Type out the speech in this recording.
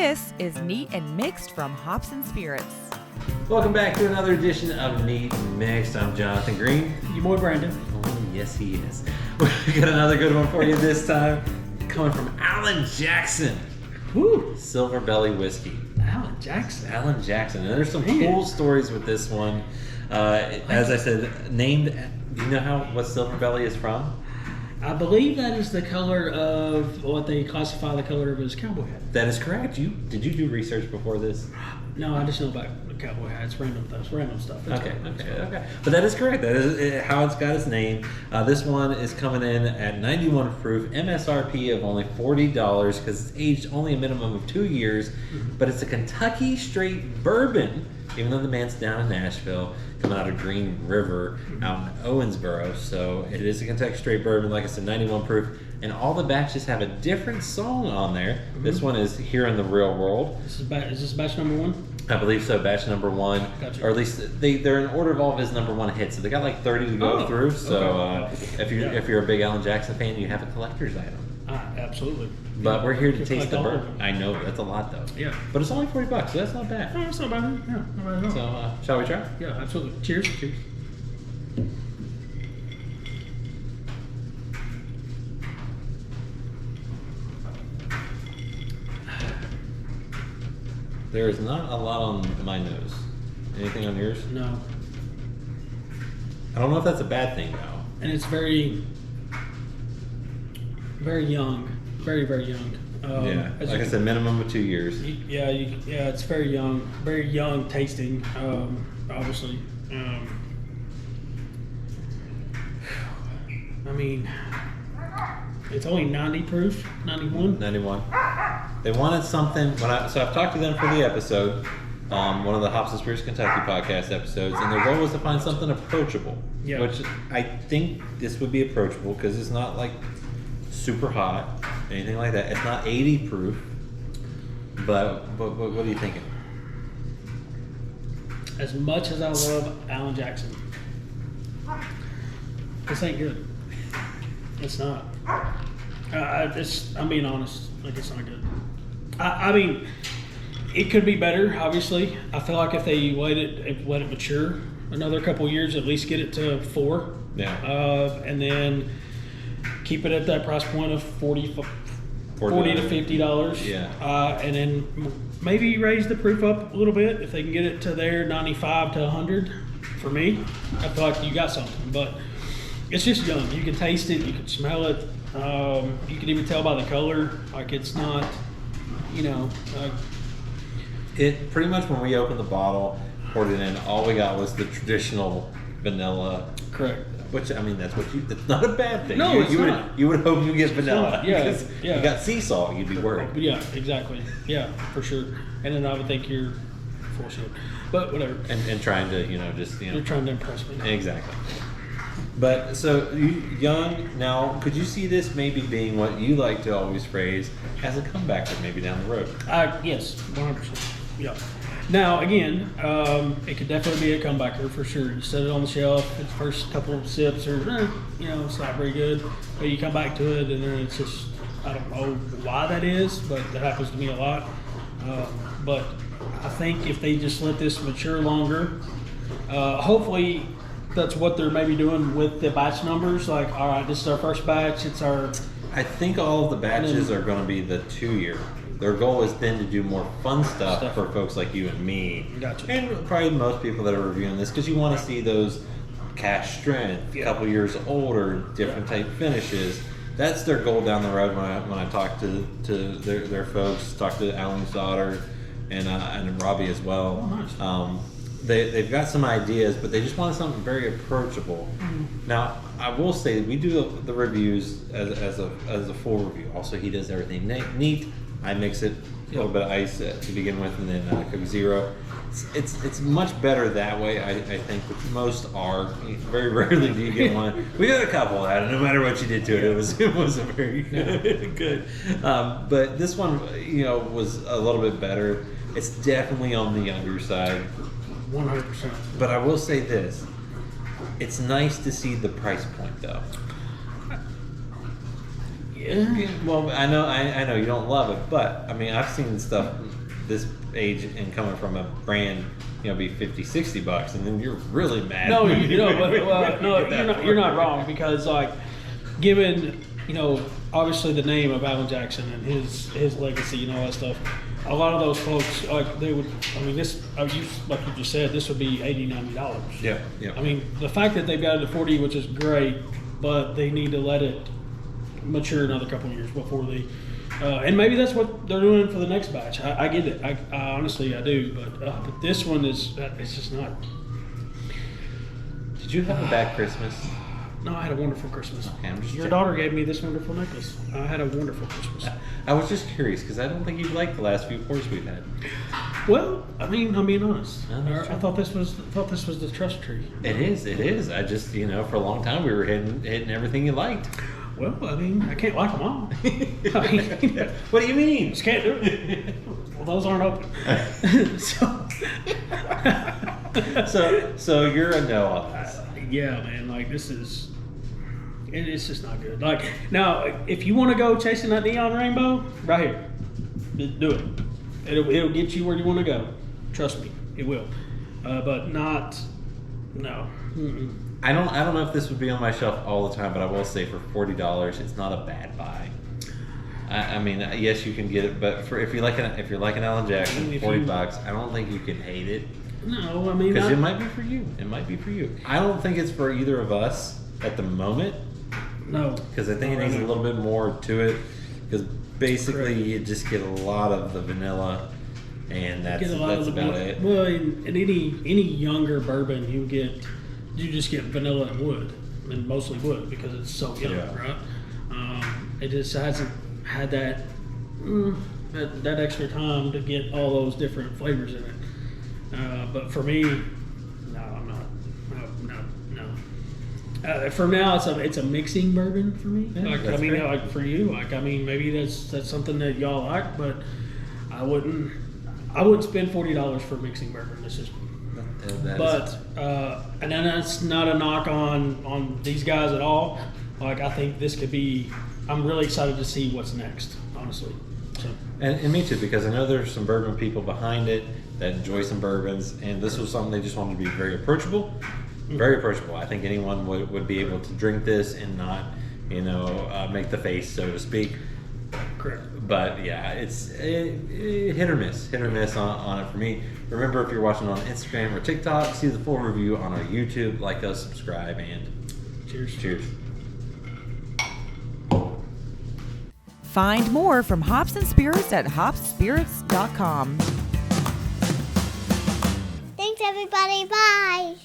This is Neat and Mixed from Hops and Spirits. Welcome back to another edition of Neat and Mixed. I'm Jonathan Green. Your boy Brandon. Oh, yes, he is. We got another good one for you this time, coming from Alan Jackson. Woo! Silverbelly Whiskey. Alan Jackson. Alan Jackson. And there's some cool stories with this one. As I said, named. Do you know what Silverbelly is from? I believe that is the color of what they classify the color of his cowboy hat. That is correct. Did you do research before this? No, I just know about the cowboy hat. It's random stuff. Okay. But that is correct. That is how it's got its name. This one is coming in at 91 proof, MSRP of only $40 because it's aged only a minimum of 2 years. Mm-hmm. But it's a Kentucky Straight Bourbon, even though the man's down in Nashville, coming out of Green River, out in Owensboro. So it is a Kentucky Straight Bourbon, like I said, 91 proof. And all the batches have a different song on there. Mm-hmm. This one is Here in the Real World. Is this batch number one? I believe so, batch number one. Gotcha. Or at least they're in order of all of his number one hits. So they got like 30 to go through. So okay. If you're a big Alan Jackson fan, you have a collector's item. Absolutely. But we're here to taste the all bourbon. I know, that's a lot though. Yeah. But it's only $40, so that's not bad. No, it's not bad. Yeah, not bad at all. So shall we try? Yeah, absolutely. Cheers. Cheers. There is not a lot on my nose. Anything on yours? No. I don't know if that's a bad thing though. And it's very, very young. Very, very young. Yeah, like I said, minimum of 2 years. Yeah, it's very young tasting, obviously. I mean, it's only 90 proof, 91. 91. They wanted something, so I've talked to them for the episode, one of the Hops and Spirits Kentucky podcast episodes, and their goal was to find something approachable. Yeah. Which I think this would be approachable because it's not like super hot, anything like that. It's not 80 proof, but what are you thinking? As much as I love Alan Jackson, this ain't good. It's not. I'm being honest. Like, it's not good. I mean, it could be better. Obviously, I feel like if they let it mature another couple years, at least get it to 4. Yeah. And then keep it at that price point of $40 to $50. Yeah. And then maybe raise the proof up a little bit if they can get it to there 95 to 100. For me, I feel like you got something. But it's just young. You can taste it. You can smell it. You can even tell by the color. Like, it's not, It pretty much, when we opened the bottle, poured it in, all we got was the traditional vanilla. Correct. Which, I mean, that's not a bad thing. No, it's not. You would hope you get vanilla. Yeah, because yeah. You got sea salt, you'd be worried. Yeah, exactly. Yeah, for sure. And then I would think you're full shit. But whatever. And trying to, You're trying to impress me. Exactly. But, so, young, now, could you see this maybe being what you like to always phrase as a comebacker maybe down the road? Yes, 100%. Yeah. Now, again, it could definitely be a comebacker for sure. You set it on the shelf, the first couple of sips are, it's not very good. But you come back to it, and then it's just, I don't know why that is, but that happens to me a lot. But I think if they just let this mature longer, hopefully that's what they're maybe doing with the batch numbers. Like, all right, this is our first batch. It's our... I think all of the batches are going to be the 2 year. Their goal is then to do more fun stuff for folks like you and me. Gotcha. And probably most people that are reviewing this, because you want to see those cash strength, a couple years older, different type finishes. That's their goal down the road. When I talk to their folks, talk to Alan's daughter and Robbie as well. Oh, nice. They've got some ideas, but they just want something very approachable. Mm-hmm. Now, I will say we do the reviews as a full review. Also, he does everything neat. I mix it, a little bit of ice to begin with, and then Coke Zero. It's much better that way, I think, which most are. Very rarely do you get one. We got a couple out, and no matter what you did to it, it was a very good. But this one, was a little bit better. It's definitely on the younger side. 100%. But I will say this. It's nice to see the price point, though. Yeah. Well, I know you don't love it, but I mean, I've seen stuff this age and coming from a brand, be $50-$60, and then you're really mad. No, you're not wrong, because like, given obviously the name of Alan Jackson and his legacy and all that stuff, a lot of those folks, like, they would, I mean, this, like you just said, this would be $80-$90. Yeah. I mean, the fact that they've got it to 40, which is great, but they need to let it mature another couple of years before they, and maybe that's what they're doing for the next batch. I get it. I honestly, I do, but this one is, it's just not. Did you have a bad Christmas? No, I had a wonderful Christmas. Okay, Your daughter gave me this wonderful necklace. I had a wonderful Christmas. I was just curious because I don't think you liked the last few pours we've had. Well, I mean, I'm being honest. No, I thought this was the trust tree. It is. I just, for a long time we were hitting everything you liked. Well, I mean, I can't like them all. I mean, what do you mean? Just can't do it. Well, those aren't open. So you're a no on this. Yeah, man. Like, it's just not good. Like, now, if you want to go chasing that neon rainbow, right here, just do it. It'll get you where you want to go. Trust me, it will. But not, no. Mm-mm. I don't know if this would be on my shelf all the time, but I will say for $40, it's not a bad buy. I mean, yes, you can get it, but if you're like an Alan Jackson, $40, I don't think you can hate it. No, I mean, because it might be for you. It might be for you. I don't think it's for either of us at the moment. No, because I think it needs a little bit more to it. Because basically, you just get a lot of the vanilla, and that's about it. Well, in any younger bourbon, you just get vanilla and wood, and mostly wood because it's so young, right? It just hasn't had that extra time to get all those different flavors in it. But for me, no, I'm not. No. For now, it's a mixing bourbon for me. Yeah, like, I mean, great. Like for you, like, I mean, maybe that's something that y'all like, but I wouldn't spend $40 for mixing bourbon. This is. And then that's not a knock on these guys at all. Like, I think this could be. I'm really excited to see what's next, honestly. So. And me too, because I know there's some bourbon people behind it that enjoy some bourbons, and this was something they just wanted to be very approachable. Very approachable. I think anyone would be able to drink this and not, make the face, so to speak. Correct. But yeah, it's hit or miss on it for me. Remember, if you're watching on Instagram or TikTok, see the full review on our YouTube. Like us, subscribe, and cheers. Find more from Hops and Spirits at hopspirits.com. Thanks, everybody. Bye.